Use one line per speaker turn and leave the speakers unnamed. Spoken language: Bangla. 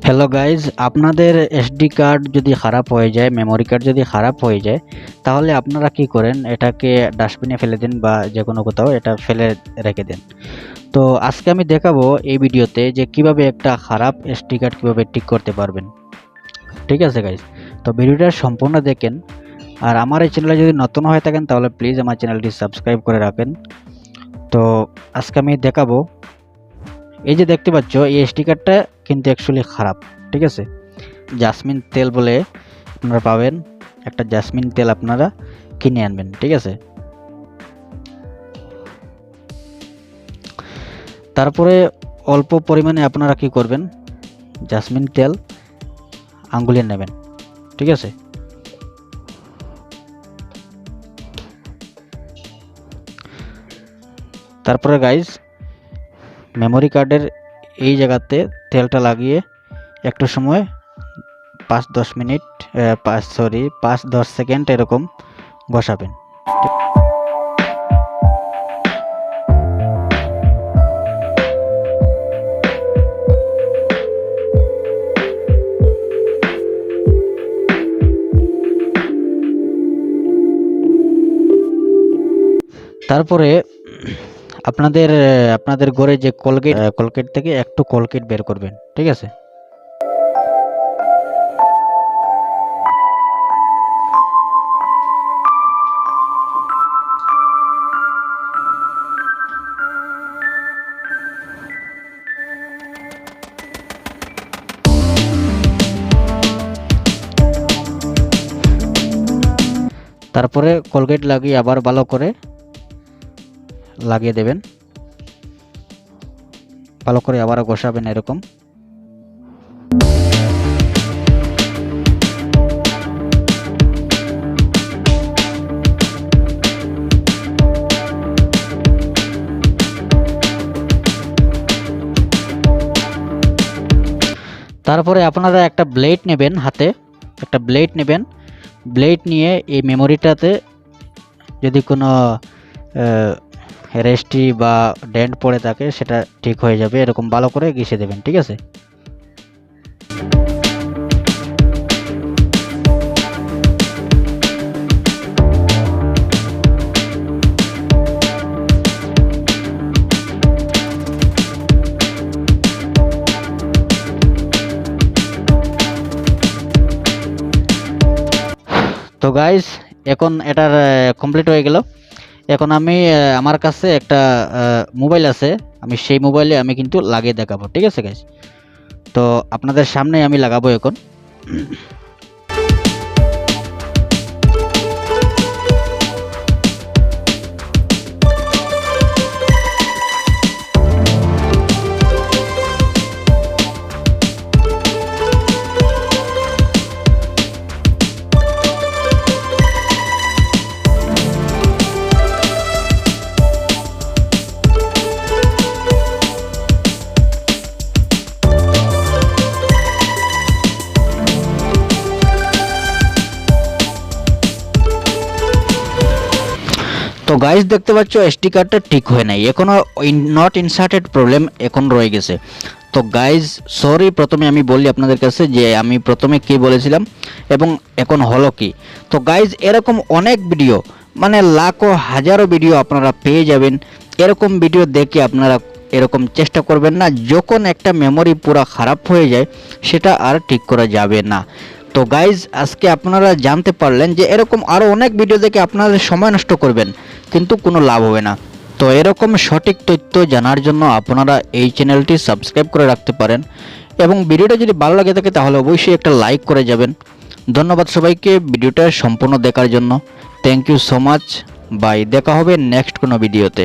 হ্যালো গাইজ, আপনাদের এসডি কার্ড যদি খারাপ হয়ে যায়, মেমোরি কার্ড যদি খারাপ হয়ে যায়, তাহলে আপনারা কি করেন, এটাকে ডাস্টবিনে ফেলে দিন বা যে কোনো কোথাও এটা ফেলে রেখে দিন। তো আজকে আমি দেখাবো এই ভিডিওতে যে কিভাবে একটা খারাপ এসডি কার্ড কিভাবে ঠিক করতে পারবেন। ঠিক আছে গাইজ, তো ভিডিওটা সম্পূর্ণ দেখেন। আর আমার এই চ্যানেলে যদি নতুন হয়ে থাকেন তাহলে প্লিজ আমার চ্যানেলটি সাবস্ক্রাইব করে রাখেন। তো আজকে আমি দেখাবো, এই যে দেখতে পাচ্ছ এই এসডি কার্ডটা কিন্তু অ্যাকচুয়ালি খারাপ। ঠিক আছে, জাসমিন তেল বলে আপনারা পাবেন, একটা জাসমিন তেল আপনারা কিনে আনবেন। ঠিক আছে, তারপরে অল্প পরিমাণে আপনারা কি করবেন, জাসমিন তেল আঙ্গুলে নেবেন। ঠিক আছে, তারপরে গাইজ মেমোরি কার্ডের এই জায়গাতে তেলটা লাগিয়ে একটু সময় 5-10 মিনিট 5-10 সেকেন্ড এরকম বসাবেন। তারপরে আপনাদের ঘরে যে কলগেট থেকে একটু কলগেট বের করবেন। ঠিক আছে, তারপরে কলগেট লাগিয়ে আবার ভালো করে লাগিয়ে দেবেন, ভালো করে আবার ঘষাবেন এরকম। তারপরে আপনারা একটা ব্লেড নেবেন, হাতে একটা ব্লেড নেবেন। ব্লেড নিয়ে এই মেমোরিটাতে যদি কোনো রেস্টি বা ডেন্ট পড়ে থাকে সেটা ঠিক হয়ে যাবে, এরকম ভালো করে ঘষে দেবেন। ঠিক আছে, তো গাইস এখন এটার কমপ্লিট হয়ে গেল। এখন আমি আমার কাছে একটা মোবাইল আছে, আমি সেই মোবাইলে আমি কিন্তু লাগিয়ে দেখাবো। ঠিক আছে গাইস, তো আপনাদের সামনে আমি লাগাবো এখন। তো গাইস দেখতে পাচ্ছ এসডি কার্ডটা ঠিক হয় নাই, এখনো নট ইনসার্টেড প্রবলেম এখন রয়ে গেছে। তো গাইস সরি, প্রথমে আমি বলি আপনাদের কাছে যে আমি প্রথমে কি বলেছিলাম এবং এখন হলো কি। তো গাইস এরকম অনেক ভিডিও, মানে লাখো হাজারো ভিডিও আপনারা পেয়ে যাবেন। এরকম ভিডিও দেখে আপনারা এরকম চেষ্টা করবেন না, যখন একটা মেমোরি পুরো খারাপ হয়ে যায় সেটা আর ঠিক করা যাবে না। তো গাইজ আজকে আপনারা জানতে পারলেন যে এরকম আরও অনেক ভিডিও দেখে আপনারা সময় নষ্ট করবেন কিন্তু কোনো লাভ হবে না। তো এরকম সঠিক তথ্য জানার জন্য আপনারা এই চ্যানেলটি সাবস্ক্রাইব করে রাখতে পারেন এবং ভিডিওটা যদি ভালো লাগে থাকে তাহলে অবশ্যই একটা লাইক করে যাবেন। ধন্যবাদ সবাইকে ভিডিওটা সম্পূর্ণ দেখার জন্য। Thank you so much, bye. দেখা হবে নেক্সট কোনো ভিডিওতে।